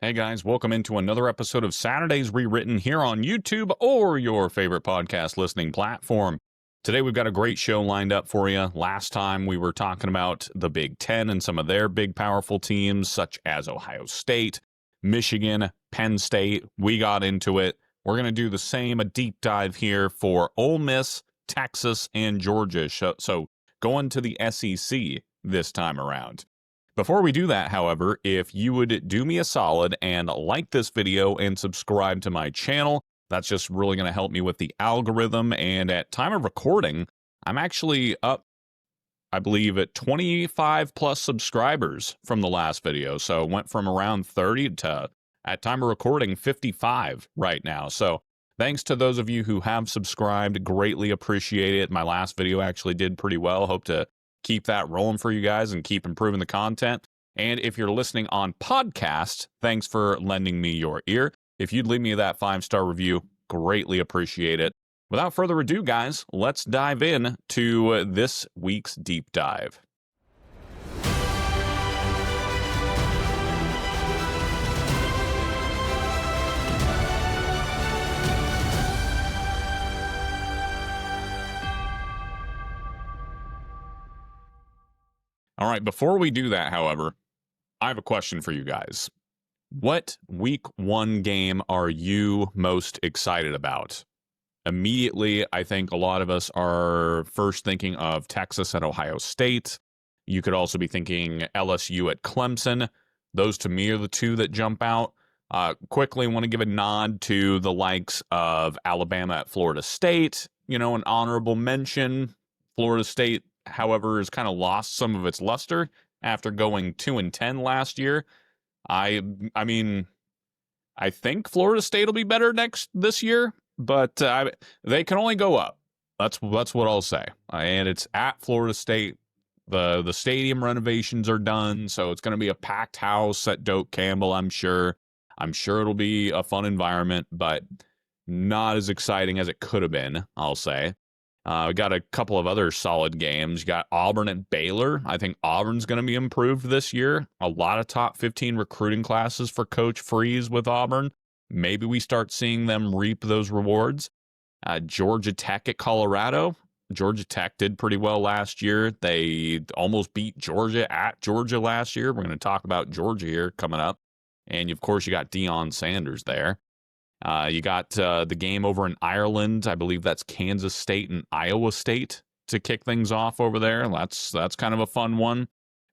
Hey guys, welcome into another episode of Saturdays Rewritten here on YouTube or your favorite podcast listening platform. Today we've got a great show lined up for you. Last time we were talking about the Big Ten and some of their big powerful teams such as Ohio State, Michigan, Penn State. We got into it. We're going to do the same, a deep dive here for Ole Miss, Texas, and Georgia. So going to the SEC this time around. Before we do that, however, if you would do me a solid and like this video and subscribe to my channel, that's just really going to help me with the algorithm. And at time of recording, I'm actually up, I believe, at 25 plus subscribers from the last video. So it went from around 30 to, at time of recording, 55 right now. So thanks to those of you who have subscribed. Greatly appreciate it. My last video actually did pretty well. Hope to keep that rolling for you guys and keep improving the content. And if you're listening on podcast, thanks for lending me your ear. If you'd leave me that 5-star review, greatly appreciate it. Without further ado, guys, let's dive in to this week's deep dive. All right, before we do that, however, I have a question for you guys. What week one game are you most excited about? Immediately, I think a lot of us are first thinking of Texas at Ohio State. You could also be thinking LSU at Clemson. Those to me are the two that jump out. Quickly want to give a nod to the likes of Alabama at Florida State. You know, an honorable mention. Florida State, however, has kind of lost some of its luster after going 2-10 last year. I mean, I think Florida State will be better this year, but they can only go up. That's what I'll say. And it's at Florida State. The stadium renovations are done, so it's going to be a packed house at Doak Campbell, I'm sure. I'm sure it'll be a fun environment, but not as exciting as it could have been, I'll say. We got a couple of other solid games. You got Auburn at Baylor. I think Auburn's going to be improved this year. A lot of top 15 recruiting classes for Coach Freeze with Auburn. Maybe we start seeing them reap those rewards. Georgia Tech at Colorado. Georgia Tech did pretty well last year. They almost beat Georgia at Georgia last year. We're going to talk about Georgia here coming up. And, of course, you got Deion Sanders there. You got the game over in Ireland. I believe that's Kansas State and Iowa State to kick things off over there. That's kind of a fun one.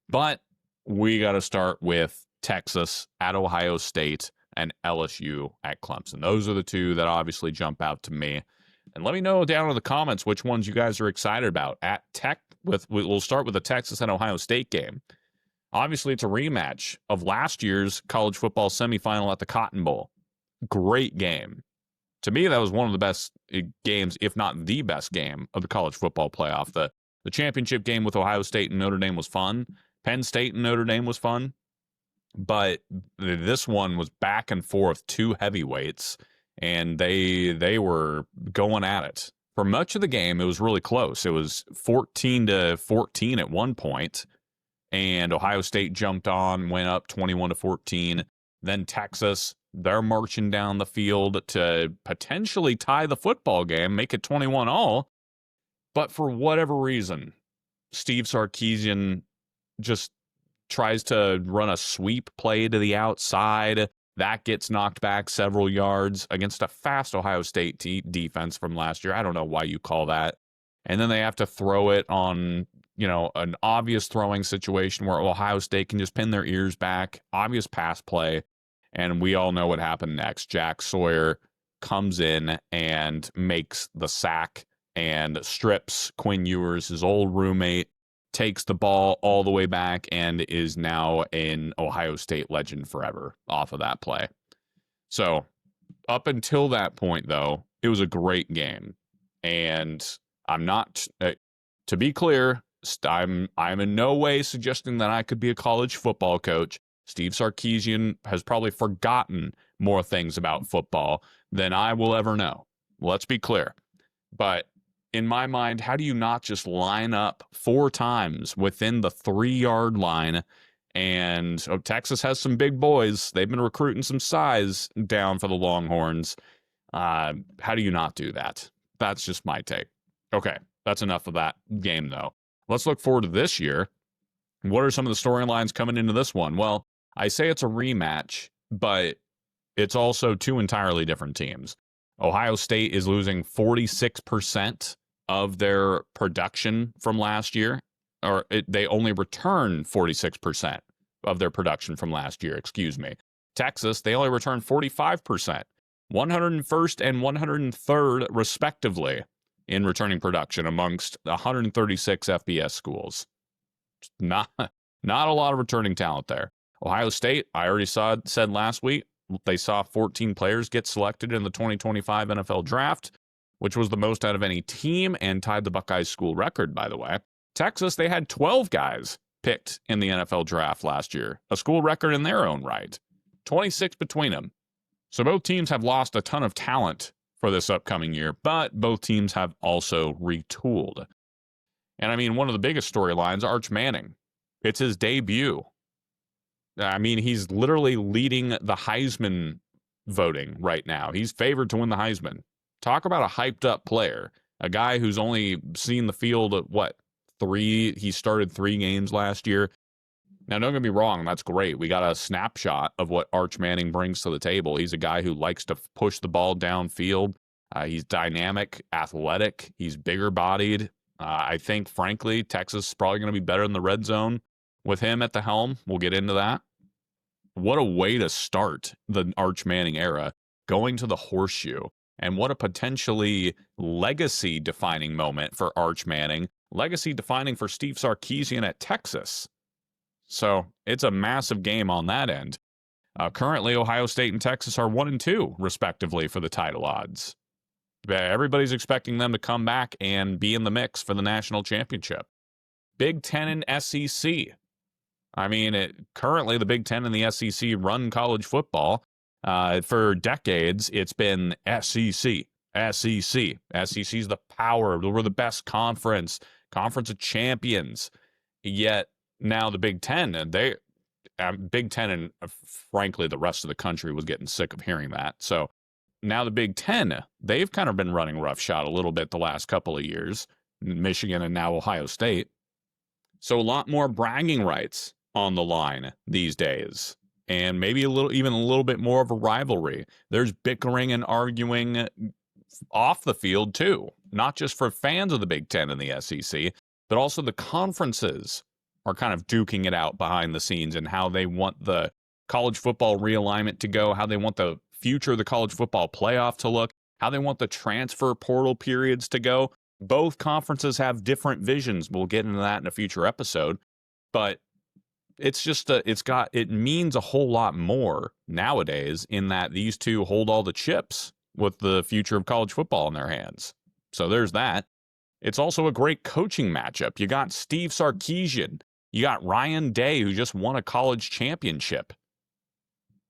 But we got to start with Texas at Ohio State and LSU at Clemson. Those are the two that obviously jump out to me. And let me know down in the comments which ones you guys are excited about. We'll start with the Texas and Ohio State game. Obviously, it's a rematch of last year's college football semifinal at the Cotton Bowl. Great game. To me, that was one of the best games, if not the best game of the college football playoff. The championship game with Ohio State and Notre Dame was fun. Penn State and Notre Dame was fun. But this one was back and forth, two heavyweights, and they were going at it. For much of the game, it was really close. It was 14-14 at one point, and Ohio State jumped on, went up 21-14. Then Texas, they're marching down the field to potentially tie the football game, make it 21-all. But for whatever reason, Steve Sarkisian just tries to run a sweep play to the outside. That gets knocked back several yards against a fast Ohio State defense from last year. I don't know why you call that. And then they have to throw it on, an obvious throwing situation where Ohio State can just pin their ears back. Obvious pass play. And we all know what happened next. Jack Sawyer comes in and makes the sack and strips Quinn Ewers, his old roommate, takes the ball all the way back and is now an Ohio State legend forever off of that play. So up until that point, though, it was a great game. And I'm not, to be clear, I'm in no way suggesting that I could be a college football coach. Steve Sarkisian has probably forgotten more things about football than I will ever know. Let's be clear. But in my mind, how do you not just line up 4 times within the 3-yard line And Texas has some big boys. They've been recruiting some size down for the Longhorns. How do you not do that? That's just my take. Okay, that's enough of that game, though. Let's look forward to this year. What are some of the storylines coming into this one? Well, I say it's a rematch, but it's also two entirely different teams. Ohio State is losing 46% of their production from last year, or they only return 46% of their production from last year, excuse me. Texas, they only return 45%, 101st and 103rd, respectively, in returning production amongst 136 FBS schools. Not a lot of returning talent there. Ohio State, I already said last week, they saw 14 players get selected in the 2025 NFL Draft, which was the most out of any team and tied the Buckeyes school record, by the way. Texas, they had 12 guys picked in the NFL Draft last year, a school record in their own right. 26 between them. So both teams have lost a ton of talent for this upcoming year, but both teams have also retooled. And I mean, one of the biggest storylines, Arch Manning. It's his debut. I mean, he's literally leading the Heisman voting right now. He's favored to win the Heisman. Talk about a hyped up player. A guy who's only seen the field at he started 3 games last year. Now, don't get me wrong, that's great. We got a snapshot of what Arch Manning brings to the table. He's a guy who likes to push the ball downfield. He's dynamic, athletic. He's bigger bodied. I think, frankly, Texas is probably going to be better in the red zone with him at the helm. We'll get into that. What a way to start the Arch Manning era, going to the horseshoe. And what a potentially legacy-defining moment for Arch Manning, legacy-defining for Steve Sarkisian at Texas. So it's a massive game on that end. Currently, Ohio State and Texas are 1-2, respectively, for the title odds. Everybody's expecting them to come back and be in the mix for the national championship. Big Ten and SEC. I mean, currently the Big Ten and the SEC run college football. For decades, it's been SEC. SEC's the power. We're the best conference of champions. Yet now the Big Ten, and frankly, the rest of the country was getting sick of hearing that. So now the Big Ten, they've kind of been running roughshod a little bit the last couple of years, Michigan and now Ohio State. So a lot more bragging rights on the line these days, and maybe even a little bit more of a rivalry. There's bickering and arguing off the field too, not just for fans of the Big Ten and the SEC, but also the conferences are kind of duking it out behind the scenes and how they want the college football realignment to go, how they want the future of the college football playoff to look, how they want the transfer portal periods to go. Both conferences have different visions. We'll get into that in a future episode, but it's just it means a whole lot more nowadays in that these two hold all the chips with the future of college football in their hands. So there's that. It's also a great coaching matchup. You got Steve Sarkisian. You got Ryan Day, who just won a college championship.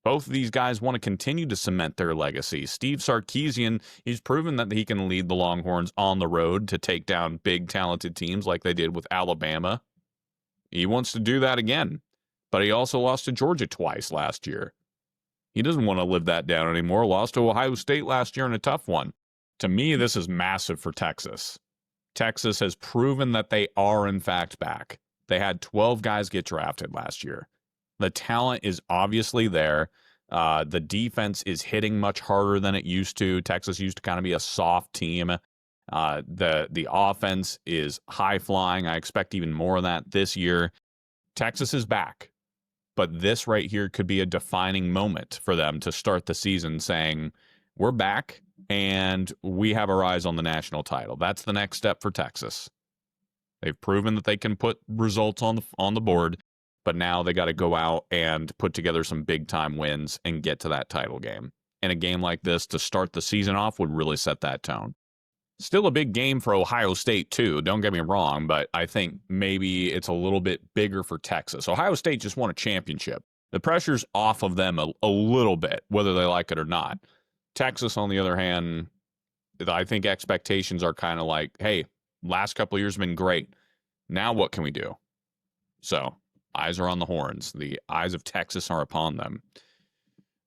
Both of these guys want to continue to cement their legacy. Steve Sarkisian, he's proven that he can lead the Longhorns on the road to take down big, talented teams like they did with Alabama. He wants to do that again, but he also lost to Georgia twice last year. He doesn't want to live that down anymore. Lost to Ohio State last year in a tough one. To me, this is massive for Texas. Texas has proven that they are, in fact, back. They had 12 guys get drafted last year. The talent is obviously there. The defense is hitting much harder than it used to. Texas used to kind of be a soft team. The offense is high flying. I expect even more of that this year. Texas is back, but this right here could be a defining moment for them to start the season saying, we're back and we have our eyes on the national title. That's the next step for Texas. They've proven that they can put results on the board, but now they got to go out and put together some big time wins and get to that title game. And a game like this to start the season off would really set that tone. Still a big game for Ohio State, too. Don't get me wrong, but I think maybe it's a little bit bigger for Texas. Ohio State just won a championship. The pressure's off of them a little bit, whether they like it or not. Texas, on the other hand, I think expectations are kind of like, hey, last couple of years have been great. Now what can we do? So Eyes are on the horns. The eyes of Texas are upon them.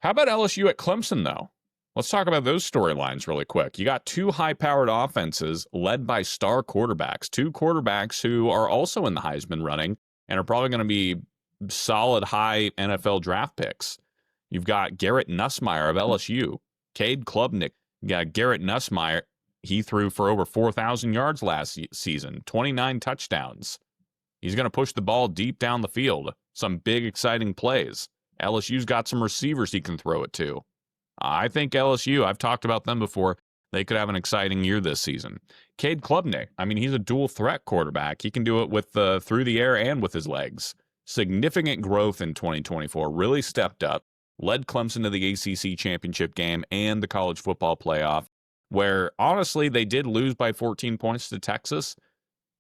How about LSU at Clemson, though? Let's talk about those storylines really quick. You got two high-powered offenses led by star quarterbacks, two quarterbacks who are also in the Heisman running and are probably going to be solid high NFL draft picks. You've got Garrett Nussmeier of LSU, Cade Klubnik. You got Garrett Nussmeier. He threw for over 4,000 yards last season, 29 touchdowns. He's going to push the ball deep down the field. Some big, exciting plays. LSU's got some receivers he can throw it to. I think LSU, I've talked about them before, they could have an exciting year this season. Cade Klubnik, I mean, he's a dual threat quarterback. He can do it with through the air and with his legs. Significant growth in 2024, really stepped up, led Clemson to the ACC championship game and the college football playoff, where honestly they did lose by 14 points to Texas,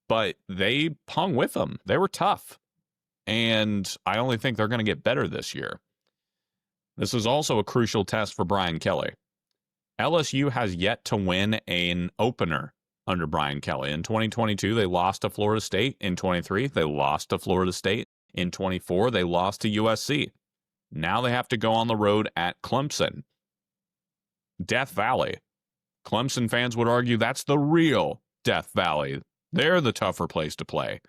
but they hung with them. They were tough. And I only think they're going to get better this year. This is also a crucial test for Brian Kelly. LSU has yet to win an opener under Brian Kelly. In 2022, they lost to Florida State. In 23, they lost to Florida State. In 24, they lost to USC. Now they have to go on the road at Clemson. Death Valley. Clemson fans would argue that's the real Death Valley. They're the tougher place to play.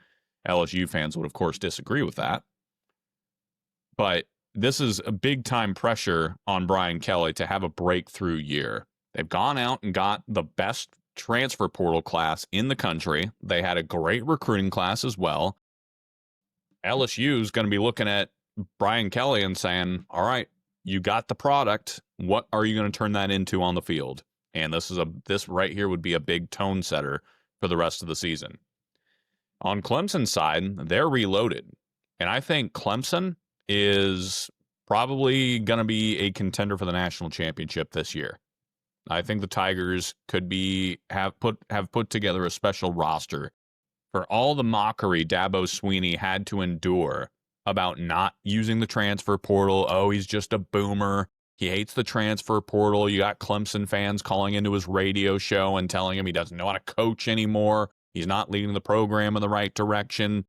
LSU fans would, of course, disagree with that. But this is a big-time pressure on Brian Kelly to have a breakthrough year. They've gone out and got the best transfer portal class in the country. They had a great recruiting class as well. LSU is going to be looking at Brian Kelly and saying, all right, you got the product. What are you going to turn that into on the field? And this right here would be a big tone setter for the rest of the season. On Clemson's side, they're reloaded. And I think Clemson is probably going to be a contender for the national championship this year. I think the Tigers could have put together a special roster for all the mockery Dabo Swinney had to endure about not using the transfer portal. Oh, he's just a boomer. He hates the transfer portal. You got Clemson fans calling into his radio show and telling him he doesn't know how to coach anymore. He's not leading the program in the right direction.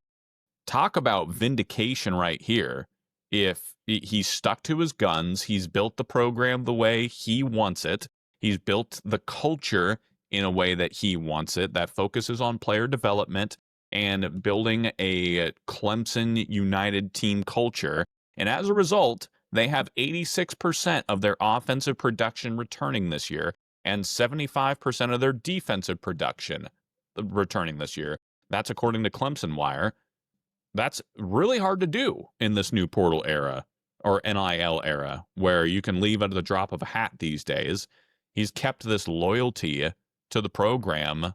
Talk about vindication right here. If he's stuck to his guns, he's built the program the way he wants it. He's built the culture in a way that he wants it, that focuses on player development and building a Clemson United team culture. And as a result, they have 86% of their offensive production returning this year and 75% of their defensive production returning this year. That's according to Clemson Wire. That's really hard to do in this new portal era or NIL era where you can leave at the drop of a hat these days. He's kept this loyalty to the program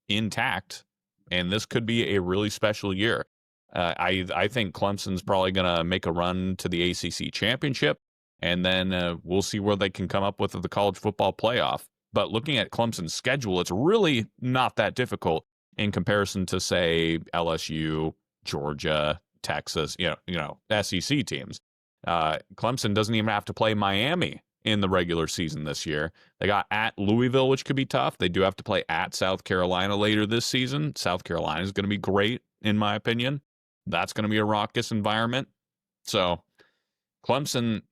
intact, and this could be a really special year. I think Clemson's probably going to make a run to the ACC championship, and then we'll see where they can come up with the college football playoff. But looking at Clemson's schedule, it's really not that difficult in comparison to, say, LSU, Georgia, Texas, SEC teams. Clemson doesn't even have to play Miami in the regular season this year. They got at Louisville, which could be tough. They do have to play at South Carolina later this season. South Carolina is going to be great, in my opinion. That's going to be a raucous environment. So Clemson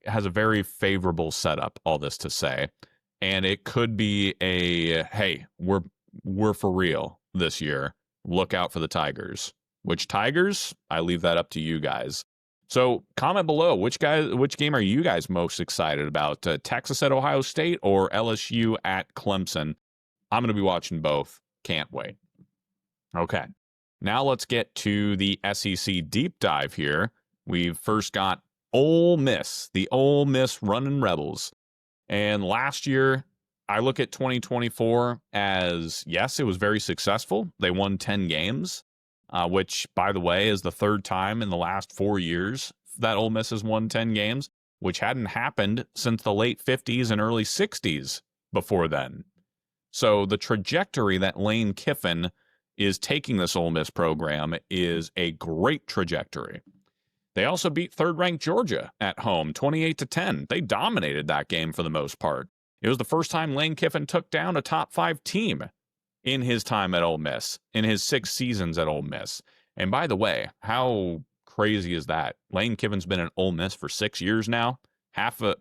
has a very favorable setup, all this to say. And it could be hey, we're for real this year. Look out for the Tigers. Which Tigers? I leave that up to you guys. So comment below, which game are you guys most excited about? Texas at Ohio State or LSU at Clemson? I'm going to be watching both. Can't wait. Okay. Now let's get to the SEC deep dive here. We've first got Ole Miss, the Ole Miss Running Rebels. And last year, I look at 2024 as, yes, it was very successful. They won 10 games. Which, by the way, is the third time in the last 4 years that Ole Miss has won 10 games, which hadn't happened since the late 50s and early 60s before then. So the trajectory that Lane Kiffin is taking this Ole Miss program is a great trajectory. They also beat third-ranked Georgia at home, 28-10. They dominated that game for the most part. It was the first time Lane Kiffin took down a top-5 team in his time at Ole Miss, in his 6 seasons at Ole Miss. And by the way, how crazy is that? Lane Kiffin's been at Ole Miss for 6 years now, or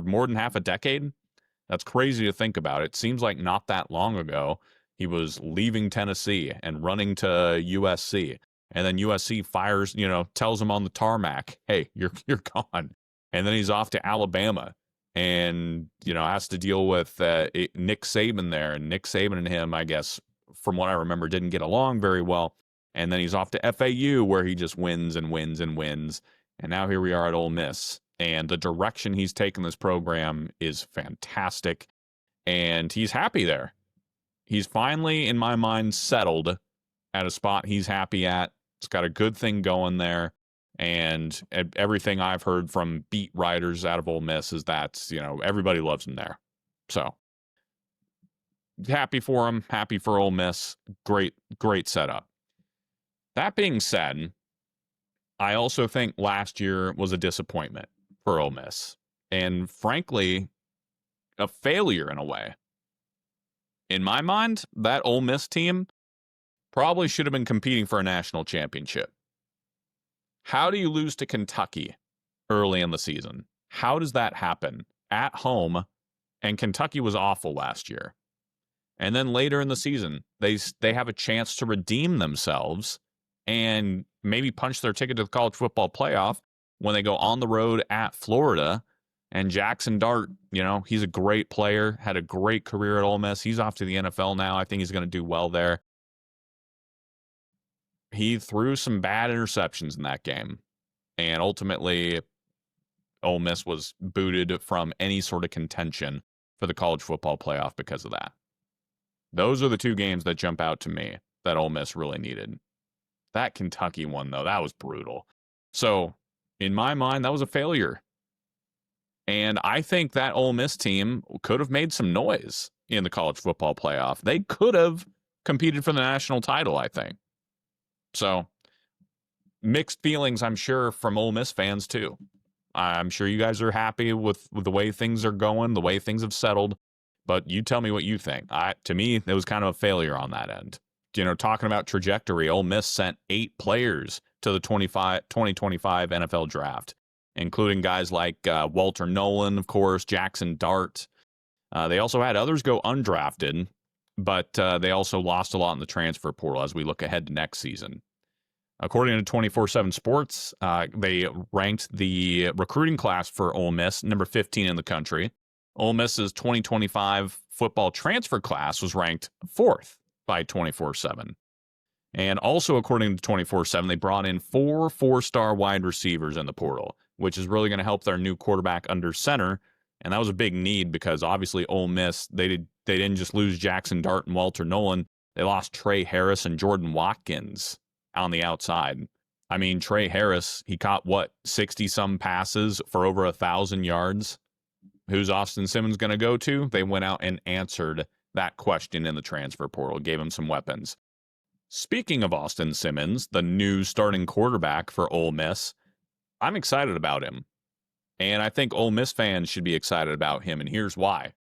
more than half a decade. That's crazy to think about. It seems like not that long ago he was leaving Tennessee and running to USC, and then USC fires, tells him on the tarmac, "Hey, you're gone," and then he's off to Alabama, and has to deal with Nick Saban there, and Nick Saban and him, I guess, from what I remember, didn't get along very well. And then he's off to FAU, where he just wins and wins and wins. And now here we are at Ole Miss. And the direction he's taken this program is fantastic. And he's happy there. He's finally, in my mind, settled at a spot he's happy at. It's got a good thing going there. And everything I've heard from beat writers out of Ole Miss is that, everybody loves him there. So happy for him. Happy for Ole Miss. Great setup. That being said, I also think last year was a disappointment for Ole Miss. And frankly, a failure in a way. In my mind, that Ole Miss team probably should have been competing for a national championship. How do you lose to Kentucky early in the season? How does that happen? At home, and Kentucky was awful last year. And then later in the season, they have a chance to redeem themselves and maybe punch their ticket to the college football playoff when they go on the road at Florida. And Jackson Dart, he's a great player, had a great career at Ole Miss. He's off to the NFL now. I think he's going to do well there. He threw some bad interceptions in that game. And ultimately, Ole Miss was booted from any sort of contention for the college football playoff because of that. Those are the two games that jump out to me that Ole Miss really needed. That Kentucky one, though, that was brutal. So, in my mind, that was a failure. And I think that Ole Miss team could have made some noise in the college football playoff. They could have competed for the national title, I think. So, mixed feelings, I'm sure, from Ole Miss fans, too. I'm sure you guys are happy with the way things are going, the way things have settled. But you tell me what you think. To me, it was kind of a failure on that end. Talking about trajectory, Ole Miss sent 8 players to the 2025 NFL draft, including guys like Walter Nolan, of course, Jackson Dart. They also had others go undrafted, but they also lost a lot in the transfer portal as we look ahead to next season. According to 24/7 Sports, they ranked the recruiting class for Ole Miss number 15 in the country. Ole Miss's 2025 football transfer class was ranked 4th by 24/7. And also, according to 24/7, they brought in 4 4-star wide receivers in the portal, which is really going to help their new quarterback under center. And that was a big need because obviously Ole Miss, they didn't just lose Jackson Dart and Walter Nolan. They lost Trey Harris and Jordan Watkins on the outside. I mean, Trey Harris, he caught 60-some passes for over 1,000 yards. Who's Austin Simmons going to go to? They went out and answered that question in the transfer portal, gave him some weapons. Speaking of Austin Simmons, the new starting quarterback for Ole Miss, I'm excited about him. And I think Ole Miss fans should be excited about him, and here's why.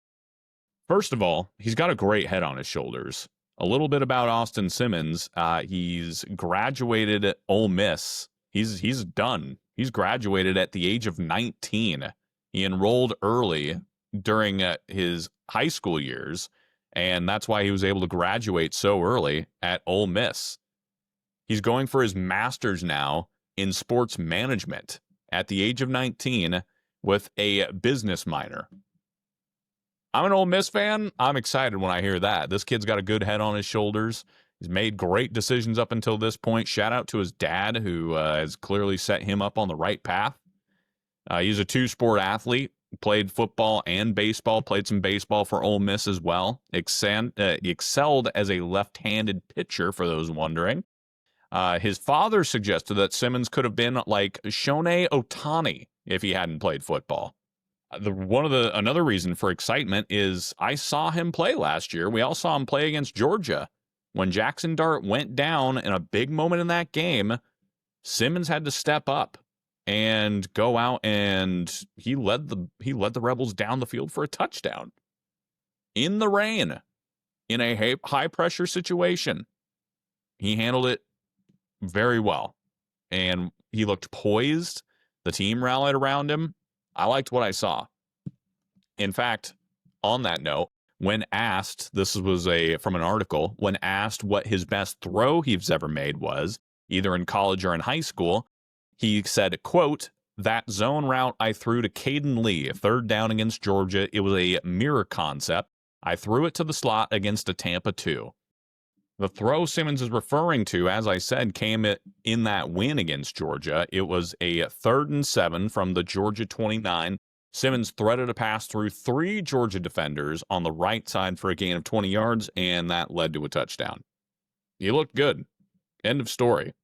First of all, he's got a great head on his shoulders. A little bit about Austin Simmons. He's graduated at Ole Miss. He's done. He's graduated at the age of 19. He enrolled early during his high school years, and that's why he was able to graduate so early at Ole Miss. He's going for his master's now in sports management at the age of 19 with a business minor. I'm an Ole Miss fan. I'm excited when I hear that. This kid's got a good head on his shoulders. He's made great decisions up until this point. Shout out to his dad, who has clearly set him up on the right path. He's a 2-sport athlete, played football and baseball, played some baseball for Ole Miss as well. Excelled as a left-handed pitcher, for those wondering. His father suggested that Simmons could have been like Shohei Ohtani if he hadn't played football. Another reason for excitement is I saw him play last year. We all saw him play against Georgia. When Jackson Dart went down in a big moment in that game, Simmons had to step up and go out, and he led the Rebels down the field for a touchdown in the rain in a high pressure situation. He handled it very well. and he looked poised. The team rallied around him. I liked what I saw. In fact, on that note, when asked, this was from an article, when asked what his best throw he's ever made was, either in college or in high school, he said, quote, "That zone route I threw to Caden Lee, 3rd down against Georgia, it was a mirror concept. I threw it to the slot against a Tampa 2. The throw Simmons is referring to, as I said, came in that win against Georgia. It was a 3rd and 7 from the Georgia 29. Simmons threaded a pass through 3 Georgia defenders on the right side for a gain of 20 yards, and that led to a touchdown. He looked good. End of story.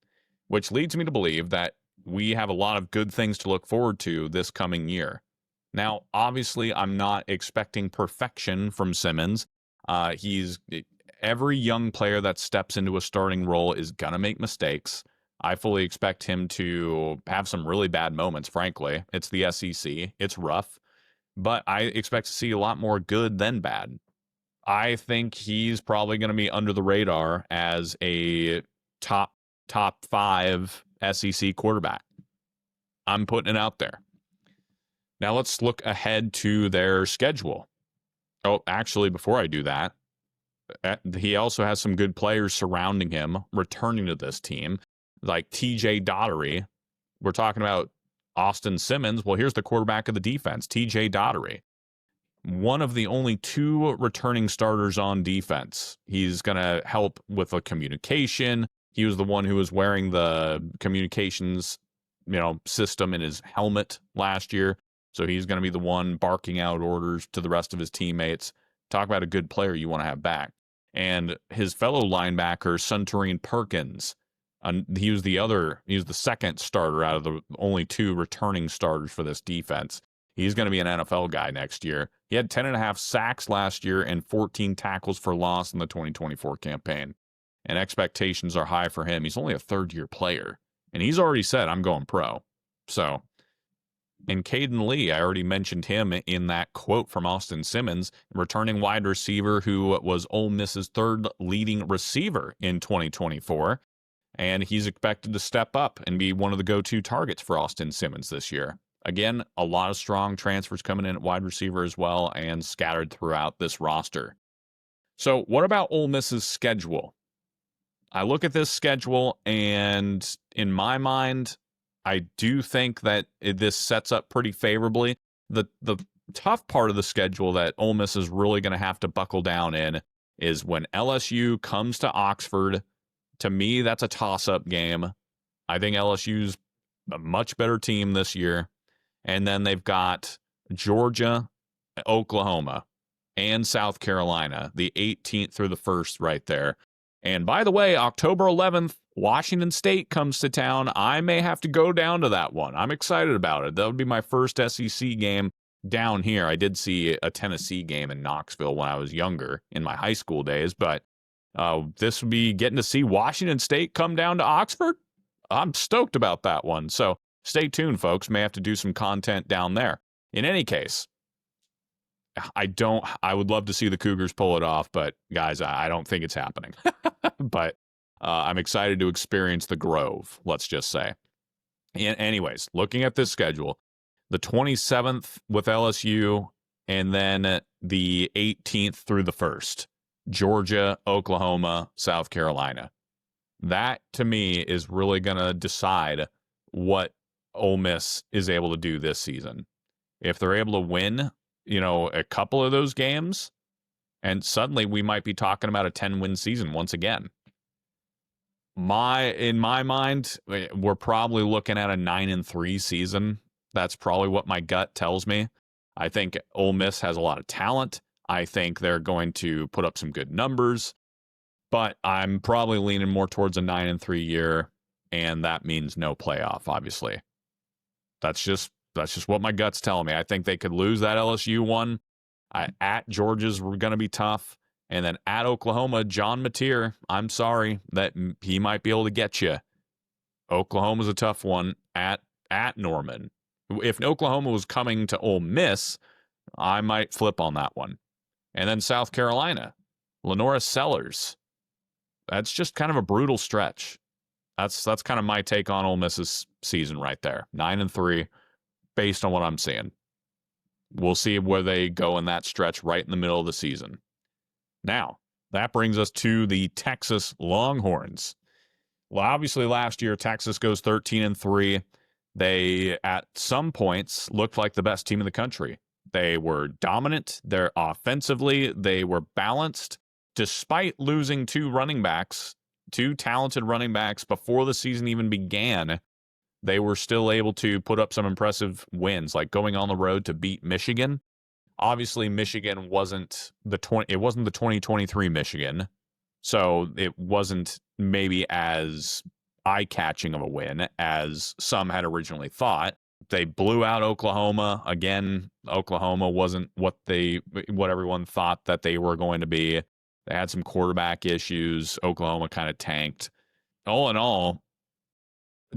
Which leads me to believe that we have a lot of good things to look forward to this coming year. Now, obviously, I'm not expecting perfection from Simmons. Every young player that steps into a starting role is going to make mistakes. I fully expect him to have some really bad moments, frankly. It's the SEC. It's rough. But I expect to see a lot more good than bad. I think he's probably going to be under the radar as a top 5 SEC quarterback. I'm putting it out there. Now let's look ahead to their schedule. Oh, actually, before I do that, he also has some good players surrounding him returning to this team, like TJ Daugherty. We're talking about Austin Simmons. Well, here's the quarterback of the defense, TJ Daugherty. One of the only 2 returning starters on defense. He's going to help with the communication. He was the one who was wearing the communications, system in his helmet last year. So he's going to be the one barking out orders to the rest of his teammates. Talk about a good player you want to have back. And his fellow linebacker, Suntarine Perkins, he was the second starter out of the only 2 returning starters for this defense. He's going to be an NFL guy next year. He had 10.5 sacks last year and 14 tackles for loss in the 2024 campaign. And expectations are high for him. He's only a 3rd-year player. And he's already said, I'm going pro. So, and Caden Lee, I already mentioned him in that quote from Austin Simmons, returning wide receiver who was Ole Miss's 3rd leading receiver in 2024. And he's expected to step up and be one of the go-to targets for Austin Simmons this year. Again, a lot of strong transfers coming in at wide receiver as well and scattered throughout this roster. So what about Ole Miss's schedule? I look at this schedule, and in my mind, I do think that this sets up pretty favorably. The tough part of the schedule that Ole Miss is really going to have to buckle down in is when LSU comes to Oxford. To me, that's a toss-up game. I think LSU's a much better team this year. And then they've got Georgia, Oklahoma, and South Carolina, the 18th through the 1st right there. And by the way, October 11th, Washington State comes to town. I may have to go down to that one. I'm excited about it. That would be my first SEC game down here. I did see a Tennessee game in Knoxville when I was younger in my high school days, but this would be getting to see Washington State come down to Oxford. I'm stoked about that one. So stay tuned, folks. May have to do some content down there. In any case, I would love to see the Cougars pull it off, but guys, I don't think it's happening. But I'm excited to experience the Grove, let's just say. Anyways, looking at this schedule, the 27th with LSU, and then the 18th through the 1st, Georgia, Oklahoma, South Carolina. That, to me, is really going to decide what Ole Miss is able to do this season. If they're able to win, a couple of those games, and suddenly we might be talking about a 10-win season once again. In my mind, we're probably looking at a 9-3 season. That's probably what my gut tells me. I think Ole Miss has a lot of talent. I think they're going to put up some good numbers, but I'm probably leaning more towards a 9-3 year, and that means no playoff, obviously. That's just what my gut's telling me. I think they could lose that LSU one. At Georgia's going to be tough. And then at Oklahoma, John Mateer, I'm sorry that he might be able to get you. Oklahoma's a tough one at Norman. If Oklahoma was coming to Ole Miss, I might flip on that one. And then South Carolina, Lenora Sellers. That's just kind of a brutal stretch. That's kind of my take on Ole Miss's season right there. 9-3, based on what I'm seeing. We'll see where they go in that stretch right in the middle of the season. Now, that brings us to the Texas Longhorns. Well, obviously last year Texas goes 13-3. They at some points looked like the best team in the country. They were dominant. They're offensively, they were balanced despite losing two talented running backs before the season even began. They were still able to put up some impressive wins, like going on the road to beat Michigan. Obviously, Michigan wasn't the 2023 Michigan, so it wasn't maybe as eye-catching of a win as some had originally thought. They blew out Oklahoma. Again, Oklahoma wasn't what everyone thought that they were going to be. They had some quarterback issues. Oklahoma kind of tanked. All in all,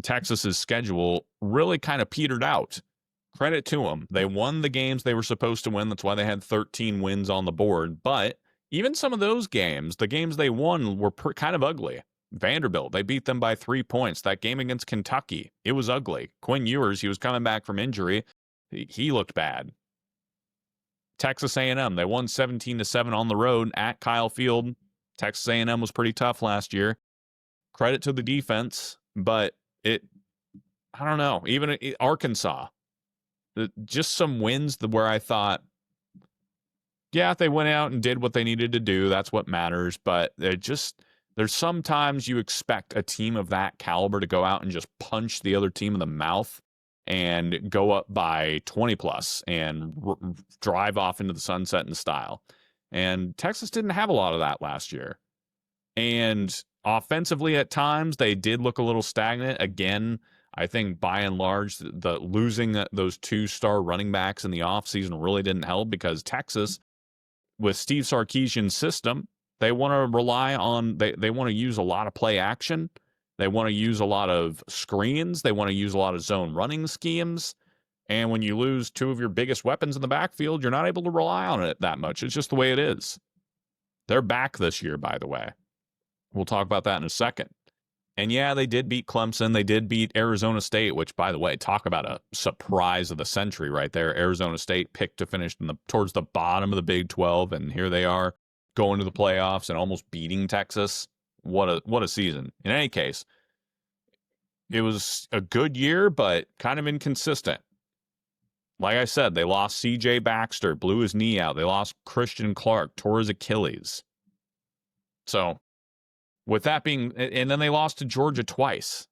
Texas's schedule really kind of petered out. Credit to them. They won the games they were supposed to win. That's why they had 13 wins on the board. But even some of those games, the games they won were kind of ugly. Vanderbilt, they beat them by 3 points. That game against Kentucky, it was ugly. Quinn Ewers, he was coming back from injury. He looked bad. Texas A&M, they won 17-7 on the road at Kyle Field. Texas A&M was pretty tough last year. Credit to the defense, but I don't know. Even Arkansas, just some wins where I thought, yeah, they went out and did what they needed to do. That's what matters. But there's sometimes you expect a team of that caliber to go out and just punch the other team in the mouth and go up by 20 plus and drive off into the sunset in style. And Texas didn't have a lot of that last year. And offensively at times, they did look a little stagnant. Again, I think by and large, the losing those 2-star running backs in the offseason really didn't help, because Texas, with Steve Sarkisian's system, they want to rely on, they want to use a lot of play action. They want to use a lot of screens. They want to use a lot of zone running schemes. And when you lose two of your biggest weapons in the backfield, you're not able to rely on it that much. It's just the way it is. They're back this year, by the way. We'll talk about that in a second. And yeah, they did beat Clemson. They did beat Arizona State, which, by the way, talk about a surprise of the century right there. Arizona State picked to finish towards the bottom of the Big 12, and here they are going to the playoffs and almost beating Texas. What a season. In any case, it was a good year, but kind of inconsistent. Like I said, they lost C.J. Baxter, blew his knee out. They lost Christian Clark, tore his Achilles. So, with that being, and then they lost to Georgia twice.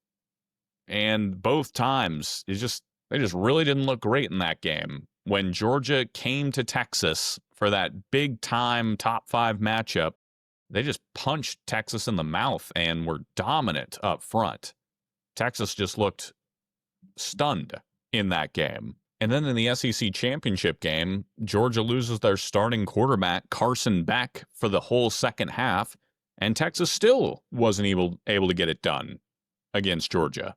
And both times, they just really didn't look great in that game. When Georgia came to Texas for that big time top 5 matchup, they just punched Texas in the mouth and were dominant up front. Texas just looked stunned in that game. And then in the SEC championship game, Georgia loses their starting quarterback, Carson Beck, for the whole second half, and Texas still wasn't able to get it done against Georgia.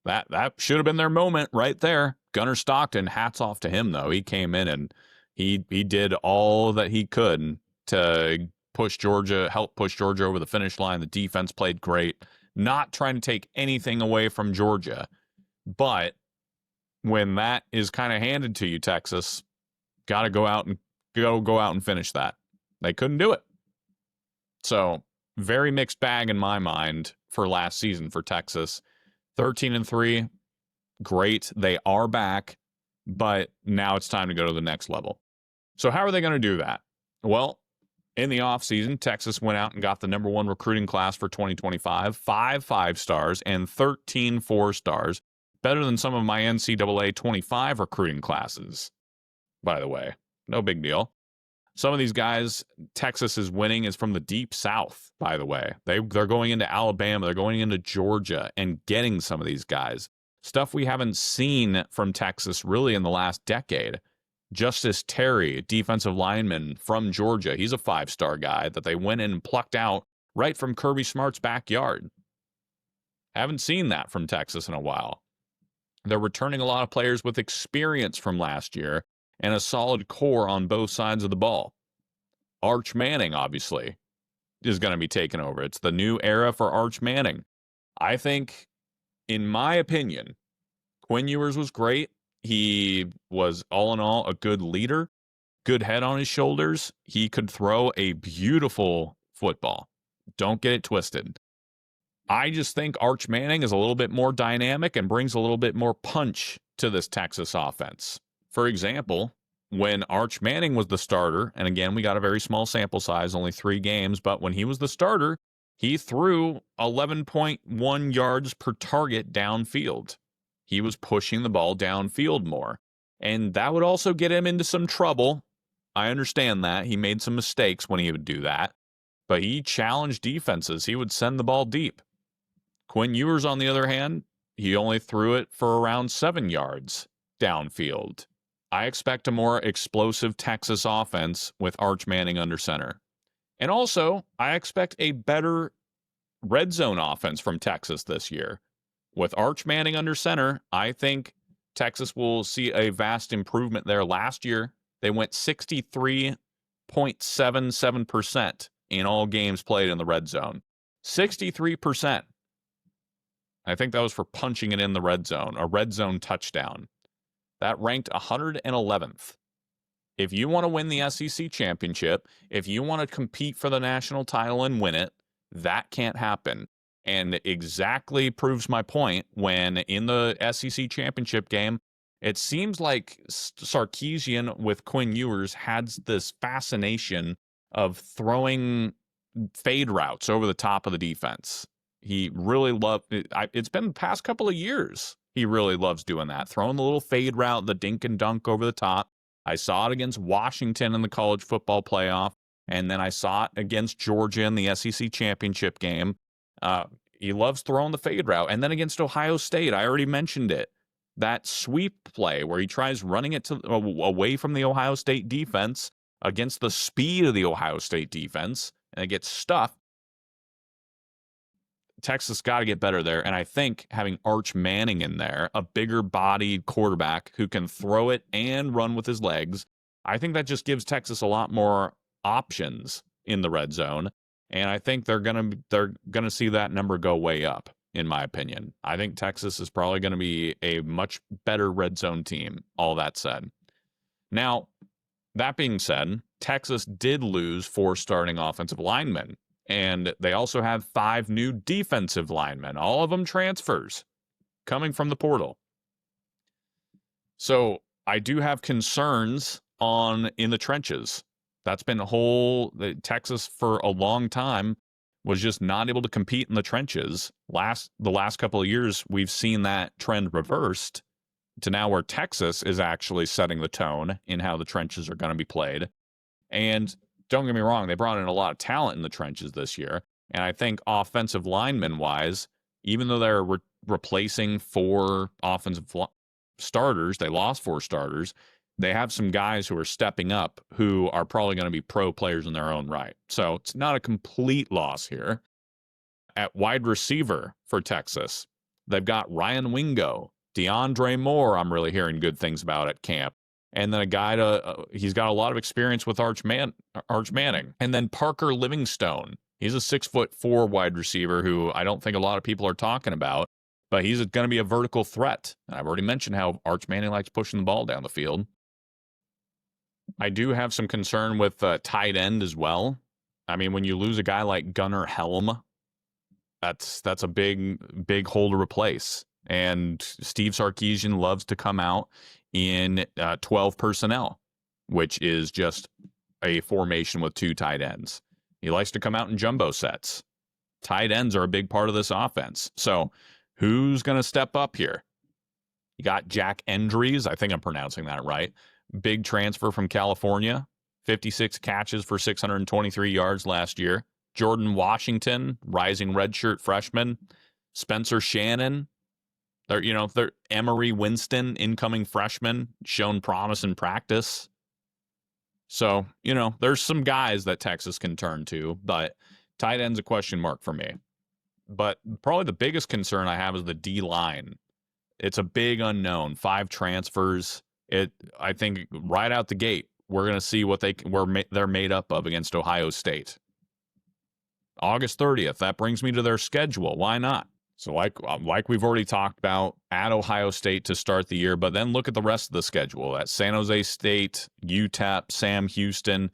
That should have been their moment right there. Gunnar Stockton, hats off to him, though. He came in and he did all that he could to help push Georgia over the finish line. The defense played great. Not trying to take anything away from Georgia, but when that is kind of handed to you, Texas, got to go out and finish that. They couldn't do it. So, very mixed bag in my mind for last season for Texas. 13-3, great. They are back, but now it's time to go to the next level. So, how are they going to do that? Well, in the offseason, Texas went out and got the number 1 recruiting class for 2025, 5 5-stars and 13 4-stars. Better than some of my NCAA 25 recruiting classes, by the way. No big deal. Some of these guys Texas is winning is from the deep south, by the way. They're going into Alabama. They're going into Georgia and getting some of these guys. Stuff we haven't seen from Texas really in the last decade. Justice Terry, defensive lineman from Georgia. He's a 5-star guy that they went in and plucked out right from Kirby Smart's backyard. Haven't seen that from Texas in a while. They're returning a lot of players with experience from last year and a solid core on both sides of the ball. Arch Manning, obviously, is going to be taking over. It's the new era for Arch Manning. I think, in my opinion, Quinn Ewers was great. He was, all in all, a good leader, good head on his shoulders. He could throw a beautiful football. Don't get it twisted. I just think Arch Manning is a little bit more dynamic and brings a little bit more punch to this Texas offense. For example, when Arch Manning was the starter, and again, we got a very small sample size, only 3 games, but when he was the starter, he threw 11.1 yards per target downfield. He was pushing the ball downfield more. And that would also get him into some trouble. I understand that. He made some mistakes when he would do that. But he challenged defenses. He would send the ball deep. Quinn Ewers, on the other hand, he only threw it for around 7 yards downfield. I expect a more explosive Texas offense with Arch Manning under center. And also, I expect a better red zone offense from Texas this year. With Arch Manning under center, I think Texas will see a vast improvement there. Last year, they went 63.77% in all games played in the red zone. 63%. I think that was for punching it in the red zone, a red zone touchdown. That ranked 111th. If you want to win the SEC championship, if you want to compete for the national title and win it, that can't happen. And exactly proves my point when in the SEC championship game, it seems like Sarkisian with Quinn Ewers had this fascination of throwing fade routes over the top of the defense. He really loved it. It's been the past couple of years. He really loves doing that, throwing the little fade route, the dink and dunk over the top. I saw it against Washington in the college football playoff, and then I saw it against Georgia in the SEC championship game. He loves throwing the fade route. And then against Ohio State, I already mentioned it. That sweep play where he tries running it away from the Ohio State defense against the speed of the Ohio State defense, and it gets stuffed. Texas got to get better there. And I think having Arch Manning in there, a bigger bodied quarterback who can throw it and run with his legs, I think that just gives Texas a lot more options in the red zone. And I think they're gonna see that number go way up, in my opinion. I think Texas is probably going to be a much better red zone team, all that said. Now, that being said, Texas did lose 4 starting offensive linemen. And they also have 5 new defensive linemen, all of them transfers coming from the portal. So I do have concerns in the trenches. That's been Texas for a long time was just not able to compete in the trenches. The last couple of years, we've seen that trend reversed to now where Texas is actually setting the tone in how the trenches are going to be played. And don't get me wrong, they brought in a lot of talent in the trenches this year. And I think offensive lineman-wise, even though they're replacing 4 offensive starters, they lost 4 starters, they have some guys who are stepping up who are probably going to be pro players in their own right. So it's not a complete loss here. At wide receiver for Texas, they've got Ryan Wingo, DeAndre Moore, I'm really hearing good things about at camp. And then a guy he's got a lot of experience with Arch Manning. And then Parker Livingstone. He's a 6'4" wide receiver who I don't think a lot of people are talking about, but he's going to be a vertical threat. And I've already mentioned how Arch Manning likes pushing the ball down the field. I do have some concern with tight end as well. I mean, when you lose a guy like Gunnar Helm, that's a big hole to replace. And Steve Sarkisian loves to come out in 12 personnel, which is just a formation with 2 tight ends. He likes to come out in jumbo sets. Tight ends are a big part of this offense. So who's going to step up here? You got Jack Endries. I think I'm pronouncing that right. Big transfer from California. 56 catches for 623 yards last year. Jordan Washington, rising redshirt freshman. Spencer Shannon. They're Emery Winston, incoming freshman, shown promise in practice. So, there's some guys that Texas can turn to, but tight end's a question mark for me. But probably the biggest concern I have is the D-line. It's a big unknown. 5 transfers. I think right out the gate, we're going to see what they're made up of against Ohio State. August 30th, that brings me to their schedule. Why not? So like we've already talked about, at Ohio State to start the year, but then look at the rest of the schedule. At San Jose State, UTEP, Sam Houston,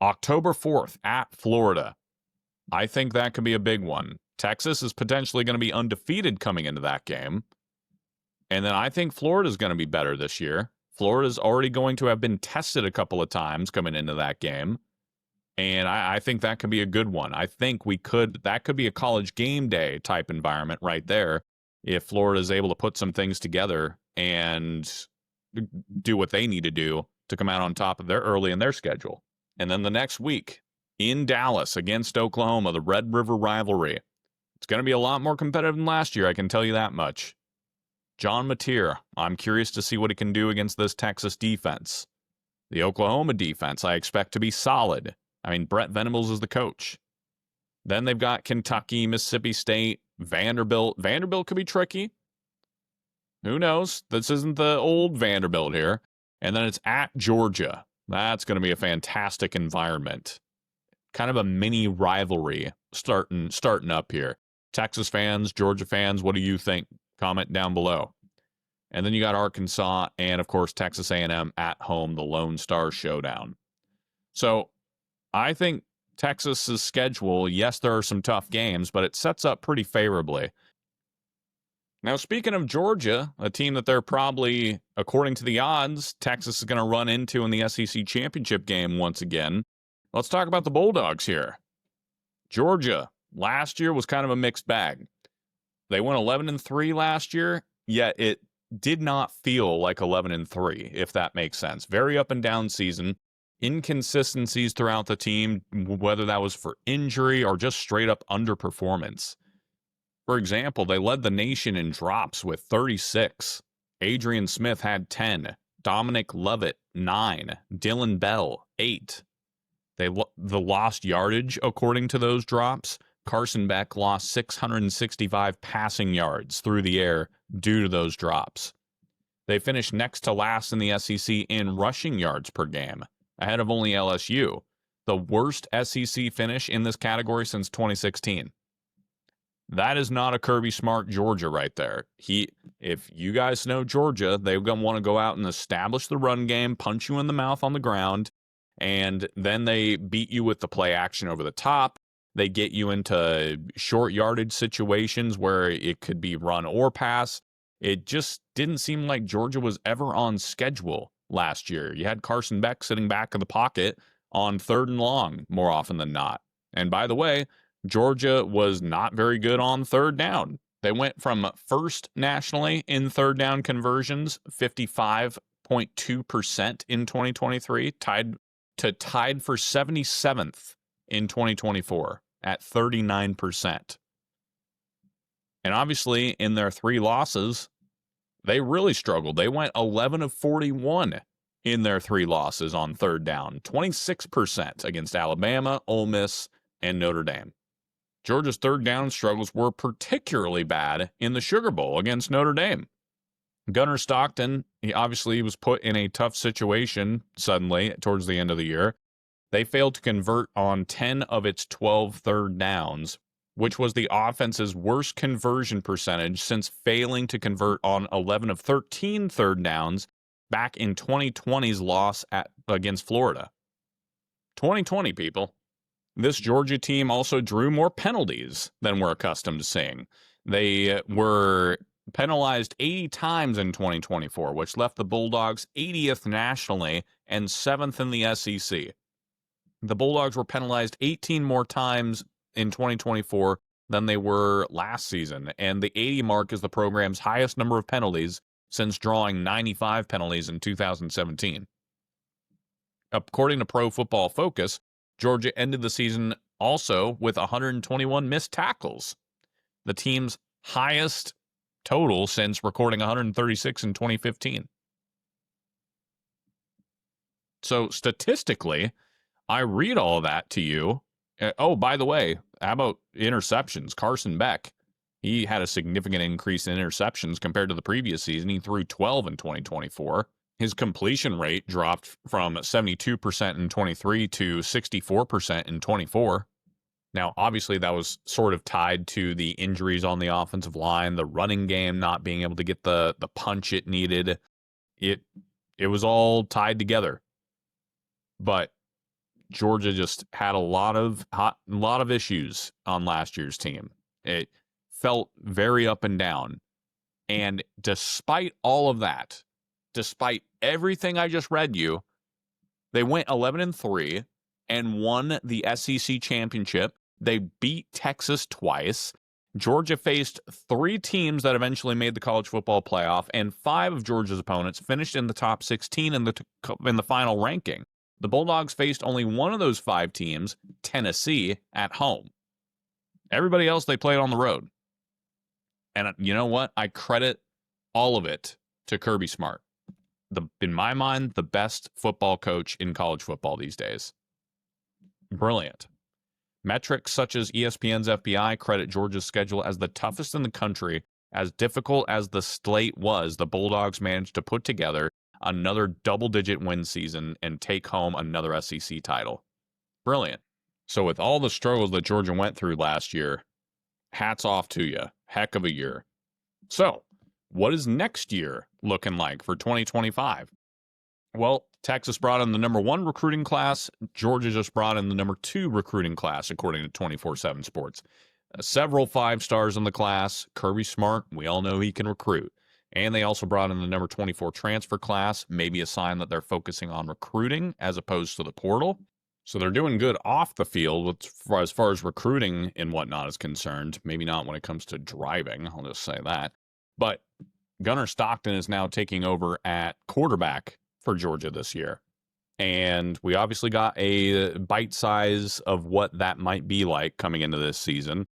October 4th at Florida. I think that could be a big one. Texas is potentially going to be undefeated coming into that game. And then I think Florida's going to be better this year. Florida's already going to have been tested a couple of times coming into that game. And I think that could be a good one. I think that could be a college game day type environment right there if Florida is able to put some things together and do what they need to do to come out on top of their early in their schedule. And then the next week in Dallas against Oklahoma, the Red River rivalry. It's going to be a lot more competitive than last year, I can tell you that much. John Mateer, I'm curious to see what he can do against this Texas defense. The Oklahoma defense, I expect to be solid. I mean, Brett Venables is the coach. Then they've got Kentucky, Mississippi State, Vanderbilt. Vanderbilt could be tricky. Who knows? This isn't the old Vanderbilt here. And then it's at Georgia. That's going to be a fantastic environment. Kind of a mini rivalry starting up here. Texas fans, Georgia fans, what do you think? Comment down below. And then you got Arkansas and, of course, Texas A&M at home, the Lone Star Showdown. So I think Texas's schedule, yes, there are some tough games, but it sets up pretty favorably. Now, speaking of Georgia, a team that they're probably, according to the odds, Texas is going to run into in the SEC championship game once again. Let's talk about the Bulldogs here. Georgia, last year was kind of a mixed bag. They went 11-3 last year, yet it did not feel like 11-3, if that makes sense. Very up and down season. Inconsistencies throughout the team, whether that was for injury or just straight up underperformance. For example, they led the nation in drops with 36. Adrian Smith had 10. Dominic Lovett, 9. Dylan Bell, 8. The lost yardage, according to those drops, Carson Beck lost 665 passing yards through the air due to those drops. They finished next to last in the SEC in rushing yards per game, ahead of only LSU, the worst SEC finish in this category since 2016. That is not a Kirby Smart Georgia right there. If you guys know Georgia, they're going to want to go out and establish the run game, punch you in the mouth on the ground, and then they beat you with the play action over the top. They get you into short yardage situations where it could be run or pass. It just didn't seem like Georgia was ever on schedule last year. You had Carson Beck sitting back in the pocket on 3rd and long more often than not. And by the way, Georgia was not very good on 3rd down. They went from first nationally in 3rd down conversions, 55.2% in 2023, tied for 77th in 2024 at 39%. And obviously, in their 3 losses, they really struggled. They went 11 of 41 in their 3 losses on 3rd down, 26% against Alabama, Ole Miss, and Notre Dame. Georgia's 3rd down struggles were particularly bad in the Sugar Bowl against Notre Dame. Gunnar Stockton, he obviously was put in a tough situation suddenly towards the end of the year. They failed to convert on 10 of its 12 3rd downs, which was the offense's worst conversion percentage since failing to convert on 11 of 13 3rd downs back in 2020's loss against Florida. 2020, people. This Georgia team also drew more penalties than we're accustomed to seeing. They were penalized 80 times in 2024, which left the Bulldogs 80th nationally and 7th in the SEC. The Bulldogs were penalized 18 more times in 2024 than they were last season, and the 80 mark is the program's highest number of penalties since drawing 95 penalties in 2017. According to Pro Football Focus, Georgia ended the season also with 121 missed tackles, the team's highest total since recording 136 in 2015. So statistically, I read all of that to you. Oh, by the way, how about interceptions? Carson Beck, he had a significant increase in interceptions compared to the previous season. He threw 12 in 2024. His completion rate dropped from 72% in 23 to 64% in 24. Now, obviously, that was sort of tied to the injuries on the offensive line, the running game not being able to get the punch it needed. It was all tied together. But Georgia just had a lot of issues on last year's team. It felt very up and down. And despite all of that, despite everything I just read you, they went 11-3 and won the SEC championship. They beat Texas twice. Georgia faced 3 teams that eventually made the college football playoff, and 5 of Georgia's opponents finished in the top 16 in the final ranking. The Bulldogs faced only one of those 5 teams, Tennessee, at home. Everybody else they played on the road. And you know what? I credit all of it to Kirby Smart. In my mind, the best football coach in college football these days. Brilliant. Metrics such as ESPN's FPI credit Georgia's schedule as the toughest in the country. As difficult as the slate was, the Bulldogs managed to put together another double-digit win season and take home another SEC title. Brilliant. So with all the struggles that Georgia went through last year, hats off to you. Heck of a year. So, what is next year looking like for 2025? Well, Texas brought in the number 1 recruiting class. Georgia just brought in the number 2 recruiting class, according to 24/7 Sports. Several 5-stars in the class. Kirby Smart, we all know he can recruit. And they also brought in the number 24 transfer class, maybe a sign that they're focusing on recruiting as opposed to the portal. So they're doing good off the field as far as recruiting and whatnot is concerned. Maybe not when it comes to driving, I'll just say that. But Gunnar Stockton is now taking over at quarterback for Georgia this year. And we obviously got a bite size of what that might be like coming into this season.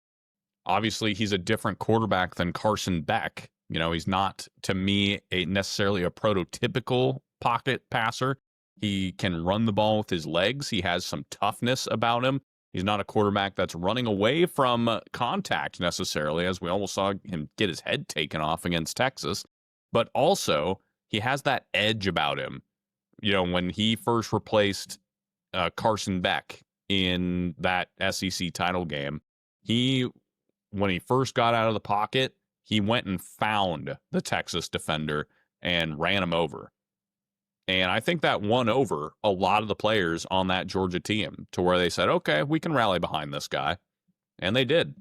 Obviously, he's a different quarterback than Carson Beck. You know, he's not, to me, necessarily a prototypical pocket passer. He can run the ball with his legs. He has some toughness about him. He's not a quarterback that's running away from contact necessarily, as we almost saw him get his head taken off against Texas. But also, he has that edge about him. You know, when he first replaced Carson Beck in that SEC title game, when he first got out of the pocket, he went and found the Texas defender and ran him over. And I think that won over a lot of the players on that Georgia team to where they said, okay, we can rally behind this guy. And they did.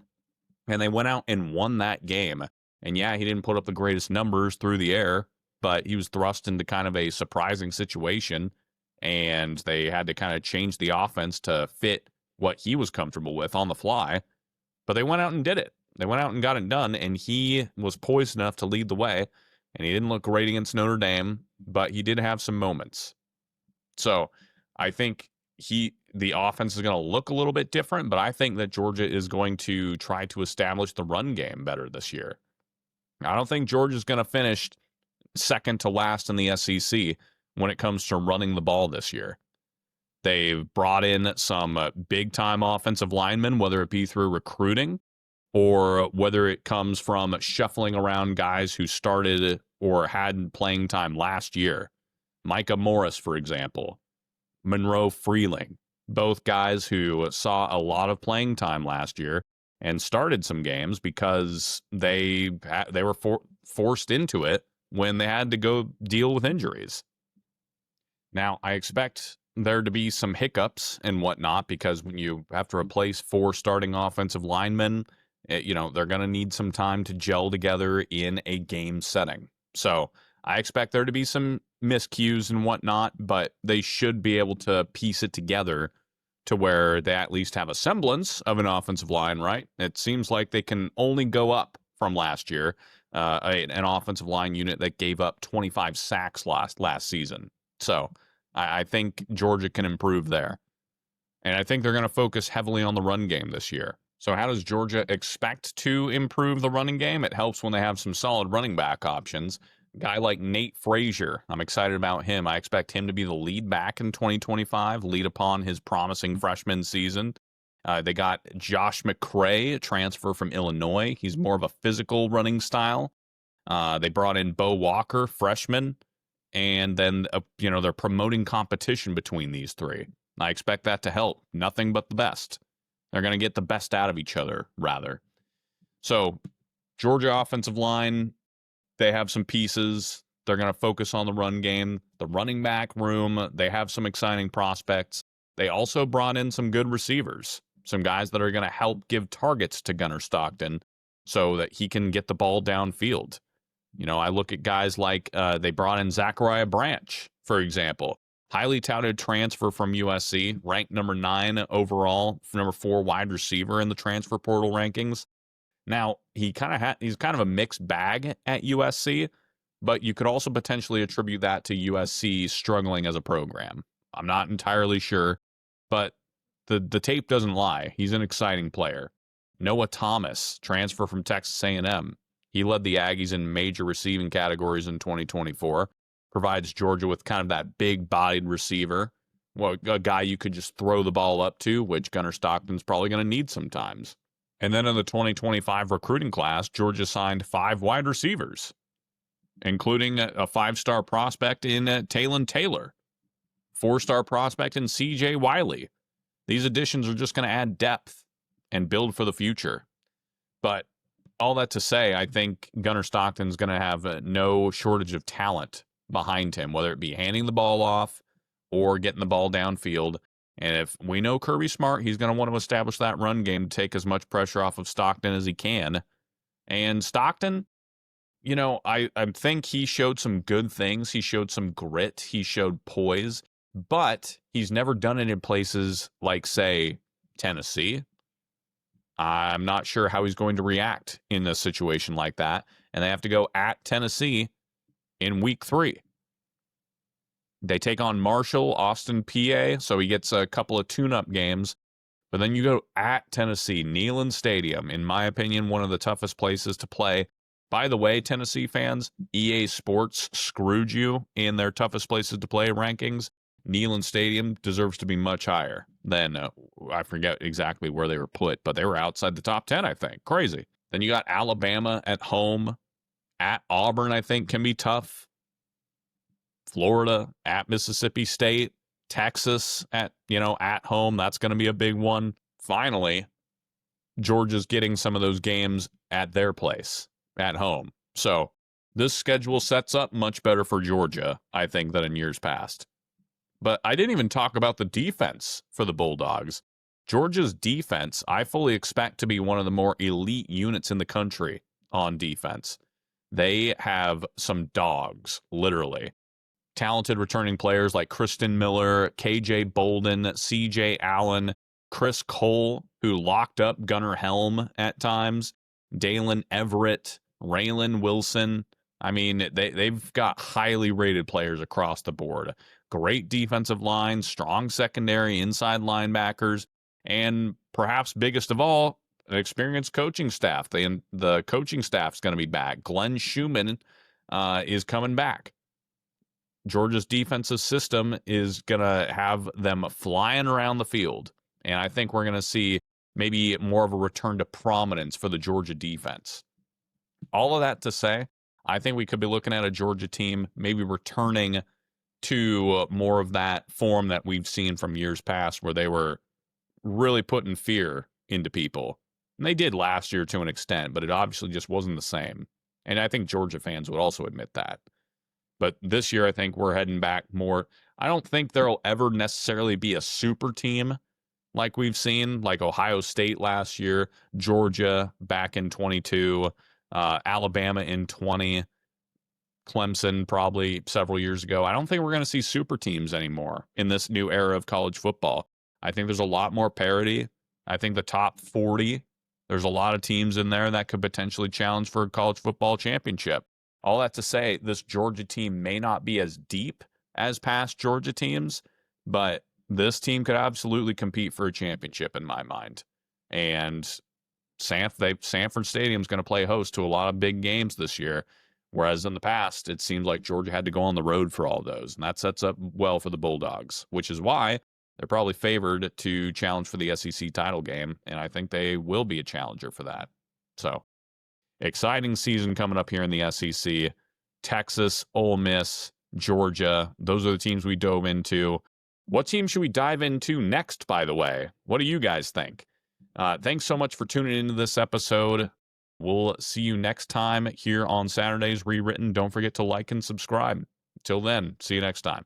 And they went out and won that game. And yeah, he didn't put up the greatest numbers through the air, but he was thrust into kind of a surprising situation. And they had to kind of change the offense to fit what he was comfortable with on the fly. But they went out and did it. They went out and got it done. And he was poised enough to lead the way. And he didn't look great against Notre Dame, but he did have some moments. So I think the offense is going to look a little bit different, but I think that Georgia is going to try to establish the run game better this year. I don't think Georgia's going to finish second to last in the SEC when it comes to running the ball this year. They've brought in some big-time offensive linemen, whether it be through recruiting or whether it comes from shuffling around guys who started or had playing time last year. Micah Morris, for example, Monroe Freeling, both guys who saw a lot of playing time last year and started some games because they were forced into it when they had to go deal with injuries. Now, I expect there to be some hiccups and whatnot because when you have to replace 4 starting offensive linemen, they're going to need some time to gel together in a game setting. So I expect there to be some miscues and whatnot, but they should be able to piece it together to where they at least have a semblance of an offensive line, right? It seems like they can only go up from last year, an offensive line unit that gave up 25 sacks last season. So I think Georgia can improve there. And I think they're going to focus heavily on the run game this year. So how does Georgia expect to improve the running game? It helps when they have some solid running back options. A guy like Nate Frazier, I'm excited about him. I expect him to be the lead back in 2025, lead upon his promising freshman season. They got Josh McCray, a transfer from Illinois. He's more of a physical running style. They brought in Bo Walker, freshman. And then, they're promoting competition between these 3. I expect that to help. Nothing but the best. They're going to get the best out of each other, rather. So, Georgia offensive line, they have some pieces. They're going to focus on the run game. The running back room, they have some exciting prospects. They also brought in some good receivers, some guys that are going to help give targets to Gunnar Stockton so that he can get the ball downfield. You know, I look at guys like they brought in Zachariah Branch, for example, highly touted transfer from USC, ranked number 9 overall, number 4 wide receiver in the transfer portal rankings. Now, he's kind of a mixed bag at USC, but you could also potentially attribute that to USC struggling as a program. I'm not entirely sure, but the tape doesn't lie. He's an exciting player. Noah Thomas, transfer from Texas A&M. He led the Aggies in major receiving categories in 2024. Provides Georgia with kind of that big-bodied receiver, well, a guy you could just throw the ball up to, which Gunnar Stockton's probably going to need sometimes. And then in the 2025 recruiting class, Georgia signed 5 wide receivers, including a 5-star prospect in Talon Taylor, 4-star prospect in C.J. Wiley. These additions are just going to add depth and build for the future. But all that to say, I think Gunnar Stockton's going to have no shortage of talent behind him, whether it be handing the ball off or getting the ball downfield. And if we know Kirby Smart, he's going to want to establish that run game to take as much pressure off of Stockton as he can. And Stockton, you know, I think he showed some good things. He showed some grit. He showed poise. But he's never done it in places like, say, Tennessee. I'm not sure how he's going to react in a situation like that. And they have to go at Tennessee in week 3. They take on Marshall, Austin, PA, so he gets a couple of tune-up games. But then you go at Tennessee, Neyland Stadium, in my opinion, one of the toughest places to play. By the way, Tennessee fans, EA Sports screwed you in their toughest places to play rankings. Neyland Stadium deserves to be much higher than, I forget exactly where they were put, but they were outside the top 10, I think. Crazy. Then you got Alabama at home. At Auburn, I think, can be tough. Florida at Mississippi State. Texas at home. That's going to be a big one. Finally, Georgia's getting some of those games at their place, at home. So this schedule sets up much better for Georgia, I think, than in years past. But I didn't even talk about the defense for the Bulldogs. Georgia's defense, I fully expect to be one of the more elite units in the country on defense. They have some dogs, literally. Talented returning players like Kristen Miller, KJ Bolden, CJ Allen, Chris Cole, who locked up Gunnar Helm at times, Dalen Everett, Raylan Wilson. I mean, they've got highly rated players across the board. Great defensive line, strong secondary, inside linebackers, and perhaps biggest of all, an experienced coaching staff. The coaching staff's going to be back. Glenn Schumann is coming back. Georgia's defensive system is going to have them flying around the field. And I think we're going to see maybe more of a return to prominence for the Georgia defense. All of that to say, I think we could be looking at a Georgia team maybe returning to more of that form that we've seen from years past, where they were really putting fear into people. And they did last year to an extent, but it obviously just wasn't the same. And I think Georgia fans would also admit that. But this year, I think we're heading back more. I don't think there'll ever necessarily be a super team like we've seen, like Ohio State last year, Georgia back in 22, Alabama in 20, Clemson probably several years ago. I don't think we're going to see super teams anymore in this new era of college football. I think there's a lot more parity. I think the top 40, there's a lot of teams in there that could potentially challenge for a college football championship. All that to say, this Georgia team may not be as deep as past Georgia teams, but this team could absolutely compete for a championship in my mind. And Sanford Stadium's going to play host to a lot of big games this year, whereas in the past, it seemed like Georgia had to go on the road for all those, and that sets up well for the Bulldogs, which is why they're probably favored to challenge for the SEC title game, and I think they will be a challenger for that. So, exciting season coming up here in the SEC. Texas, Ole Miss, Georgia, those are the teams we dove into. What team should we dive into next, by the way? What do you guys think? Thanks so much for tuning into this episode. We'll see you next time here on Saturday's Rewritten. Don't forget to like and subscribe. Till then, see you next time.